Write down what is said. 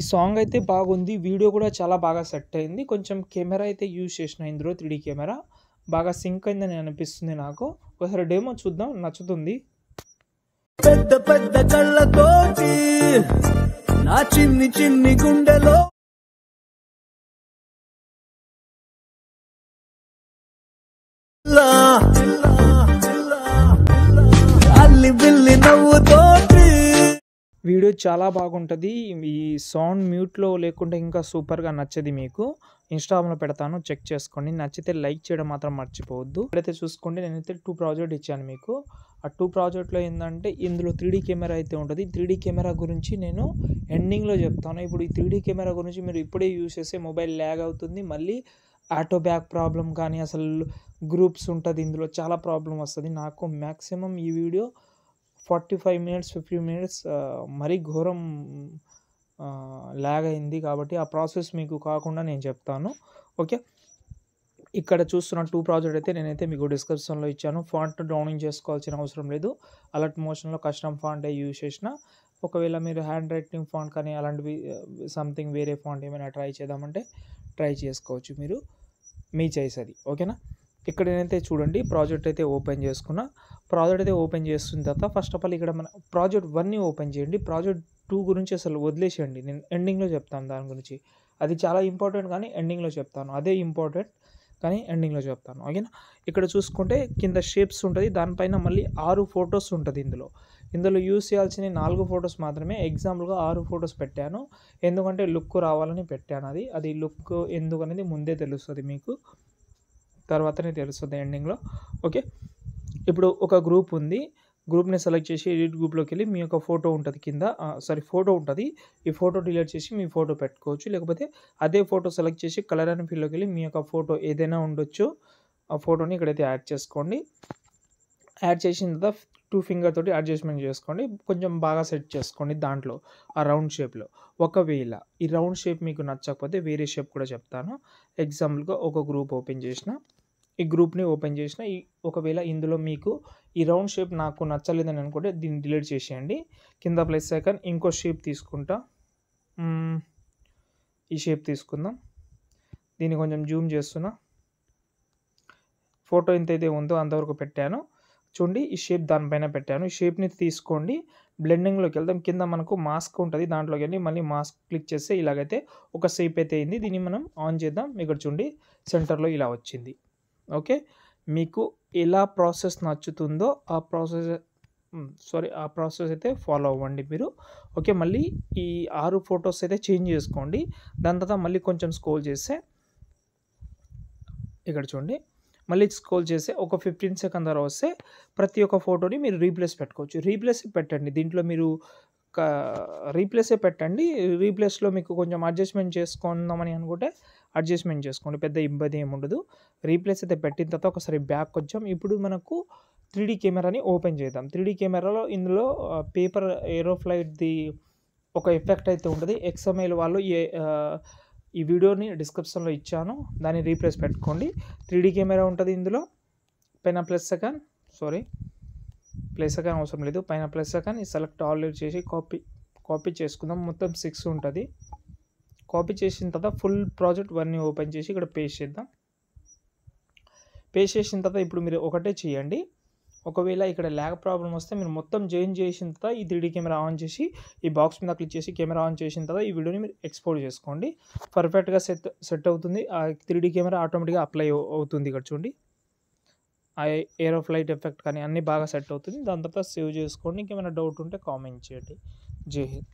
ఈ సాంగ్ అయితే బాగుంది. వీడియో కూడా చాలా బాగా సెట్ అయింది. కొంచెం కెమెరా అయితే యూజ్ చేసిన ఇందులో 3D కెమెరా. బాగా సింక్ అయిందని అనిపిస్తుంది నాకు. ఒకసారి డెమో చూద్దాం, నచ్చుతుంది. పెద్ద పెద్ద కళ్ళతోటి నా చిన్ని చిన్ని గుండెలో అల్లి బిల్లి నవ్వుతోటి. వీడియో చాలా బాగుంటుంది. ఈ సౌండ్ మ్యూట్లో లేకుండా ఇంకా సూపర్గా నచ్చది. మీకు ఇన్స్టాగ్రామ్లో పెడతాను, చెక్ చేసుకోండి. నచ్చితే లైక్ చేయడం మాత్రం మర్చిపోవద్దు. ఇప్పుడైతే చూసుకోండి, నేనైతే 2 ప్రాజెక్ట్ ఇచ్చాను మీకు. ఆ 2 ప్రాజెక్ట్లో ఏంటంటే ఇందులో 3D కెమెరా అయితే ఉంటుంది. 3D కెమెరా గురించి నేను ఎండింగ్లో చెప్తాను. ఇప్పుడు ఈ 3D కెమెరా గురించి మీరు ఇప్పుడే యూజ్ చేస్తే మొబైల్ ల్యాగ్ అవుతుంది. మళ్ళీ ఆటో బ్యాక్ ప్రాబ్లం కానీ అసలు గ్రూప్స్ ఉంటుంది, ఇందులో చాలా ప్రాబ్లం వస్తుంది. నాకు మ్యాక్సిమం ఈ వీడియో 45 మినిట్స్ 50 మినిట్స్ మరీ ఘోరం ల్యాగ్ అయింది. కాబట్టి ఆ ప్రాసెస్ మీకు కాకుండా నేను చెప్తాను. ఓకే, ఇక్కడ చూస్తున్న 2 ప్రాజెక్ట్ అయితే నేనైతే మీకు డిస్క్రిప్షన్లో ఇచ్చాను. ఫాంట్ డౌనింగ్ చేసుకోవాల్సిన అవసరం లేదు. అలర్ట్ మోషన్లో కస్టమ్ ఫాంట్ యూజ్ చేసిన. ఒకవేళ మీరు హ్యాండ్ రైటింగ్ ఫాంట్ కానీ అలాంటివి సంథింగ్ వేరే ఫాంట్ ఏమైనా ట్రై చేద్దామంటే ట్రై చేసుకోవచ్చు, మీరు మీ చాయిస్ అది. ఓకేనా, ఇక్కడ నేనైతే చూడండి ప్రాజెక్ట్ అయితే ఓపెన్ చేసుకున్నా. ప్రాజెక్ట్ అయితే ఓపెన్ చేస్తున్న తర్వాత ఫస్ట్ ఆఫ్ ఆల్ ఇక్కడ మన ప్రాజెక్ట్ 1ని ఓపెన్ చేయండి. ప్రాజెక్ట్ 2 గురించి అసలు వదిలేసేయండి, నేను ఎండింగ్లో చెప్తాను దాని గురించి. అది చాలా ఇంపార్టెంట్ కానీ ఎండింగ్లో చెప్తాను. అదే ఇంపార్టెంట్ కానీ ఎండింగ్లో చెప్తాను. ఓకేనా, ఇక్కడ చూసుకుంటే కింద షేప్స్ ఉంటుంది, దానిపైన మళ్ళీ 6 ఫొటోస్ ఉంటుంది. ఇందులో యూజ్ చేయాల్సిన 4 ఫొటోస్ మాత్రమే. ఎగ్జాంపుల్గా 6 ఫొటోస్ పెట్టాను, ఎందుకంటే లుక్ రావాలని పెట్టాను. అది లుక్ ఎందుకు అనేది ముందే తెలుస్తుంది మీకు, తర్వాతనే తెలుస్తుంది ఎండింగ్లో. ఓకే, ఇప్పుడు ఒక గ్రూప్ ఉంది. గ్రూప్ని సెలెక్ట్ చేసి ఎడిట్ గ్రూప్లోకి వెళ్ళి మీ యొక్క ఫోటో ఉంటుంది కింద, ఫోటో ఉంటుంది. ఈ ఫోటో డిలీట్ చేసి మీ ఫోటో పెట్టుకోవచ్చు. లేకపోతే అదే ఫోటో సెలెక్ట్ చేసి కలర్ అండ్ ఫీల్డ్లోకి వెళ్ళి మీ యొక్క ఫోటో ఏదైనా ఉండొచ్చు, ఆ ఫోటోని ఇక్కడైతే యాడ్ చేసుకోండి. యాడ్ చేసిన తర్వాత 2 ఫింగర్ తోటి అడ్జస్ట్మెంట్ చేసుకోండి. కొంచెం బాగా సెట్ చేసుకోండి దాంట్లో ఆ రౌండ్ షేప్లో. ఒకవేళ ఈ రౌండ్ షేప్ మీకు నచ్చకపోతే వేరే షేప్ కూడా చెప్తాను. ఎగ్జాంపుల్గా ఒక గ్రూప్ ఓపెన్ చేసిన, ఈ గ్రూప్ని ఓపెన్ చేసిన. ఒకవేళ ఇందులో మీకు ఈ రౌండ్ షేప్ నాకు నచ్చలేదని అనుకుంటే దీన్ని డిలీట్ చేసేయండి. కింద ప్లస్ ఐకాన్ ఇంకో షేప్ తీసుకుంటా. ఈ షేప్ తీసుకుందాం. దీన్ని కొంచెం జూమ్ చేస్తున్నా. ఫోటో ఎంతైతే ఉందో అంతవరకు పెట్టాను. చూడండి, ఈ షేప్ దానిపైన పెట్టాను. ఈ షేప్ని తీసుకోండి, బ్లెండింగ్లోకి వెళ్దాం. కింద మనకు మాస్క్ ఉంటుంది, దాంట్లోకి వెళ్ళి మళ్ళీ మాస్క్ క్లిక్ చేస్తే ఇలాగైతే ఒక షేప్ అయితే అయింది. దీన్ని మనం ఆన్ చేద్దాం. ఇక్కడ చూడండి సెంటర్లో ఇలా వచ్చింది. ఓకే, మీకు ఎలా ప్రాసెస్ నచ్చుతుందో ఆ ప్రాసెస్ అయితే ఫాలో అవ్వండి మీరు. ఓకే, మళ్ళీ ఈ 6 ఫొటోస్ అయితే చేంజ్ చేసుకోండి. దాని తర్వాత మళ్ళీ కొంచెం స్క్రోల్ చేస్తే ఇక్కడ చూడండి, మళ్ళీ స్క్రోల్ చేస్తే ఒక 15 సెకండ్ తర్వాత వస్తే ప్రతి ఒక్క ఫోటోని మీరు రీప్లేస్ పెట్టుకోవచ్చు. రీప్లేస్ పెట్టండి, దీంట్లో మీరు రీప్లేసే పెట్టండి. రీప్లేస్లో మీకు కొంచెం అడ్జస్ట్మెంట్ చేసుకుందామని అనుకుంటే అడ్జస్ట్మెంట్ చేసుకోండి, పెద్ద ఇబ్బంది ఏమి ఉండదు. రీప్లేస్ అయితే పెట్టిన తర్వాత ఒకసారి బ్యాక్ వచ్చాం. ఇప్పుడు మనకు 3D కెమెరాని ఓపెన్ చేద్దాం. 3D కెమెరాలో ఇందులో పేపర్ ఏరోఫ్లైట్ది ఒక ఎఫెక్ట్ అయితే ఉంటుంది. XML వాళ్ళు ఈ వీడియోని డిస్క్రిప్షన్లో ఇచ్చాను, దాన్ని రీప్లేస్ పెట్టుకోండి. 3D కెమెరా ఉంటుంది ఇందులో. పైన ప్లస్ సెకండ్ అవసరం లేదు, పైన ప్లస్ సెకండ్ సెలెక్ట్ ఆల్ చేసి కాపీ చేసుకుందాం. మొత్తం 6 ఉంటుంది. కాపీ చేసిన తర్వాత ఫుల్ ప్రాజెక్ట్ 1ని ఓపెన్ చేసి ఇక్కడ పేస్ట్ చేద్దాం. పేస్ట్ చేసిన తర్వాత ఇప్పుడు మీరు ఒకటే చేయండి. ఒకవేళ ఇక్కడ ల్యాగ్ ప్రాబ్లం వస్తే మీరు మొత్తం చేంజ్ చేసిన తర్వాత ఈ 3D కెమెరా ఆన్ చేసి ఈ బాక్స్ మీద క్లిక్ చేసి కెమెరా ఆన్ చేసిన తర్వాత ఈ వీడియోని మీరు ఎక్స్పోర్ట్ చేసుకోండి. పర్ఫెక్ట్గా సెట్ అవుతుంది. ఆ 3D కెమెరా ఆటోమేటిక్గా అప్లై అవుతుంది. ఇక్కడ చూడండి, ఆ ఏరోఫ్లైట్ ఎఫెక్ట్ కానీ అన్నీ బాగా సెట్ అవుతుంది. దాని తర్వాత సేవ్ చేసుకోండి. ఇంకేమైనా డౌట్ ఉంటే కామెంట్ చేయండి. జై హింద్.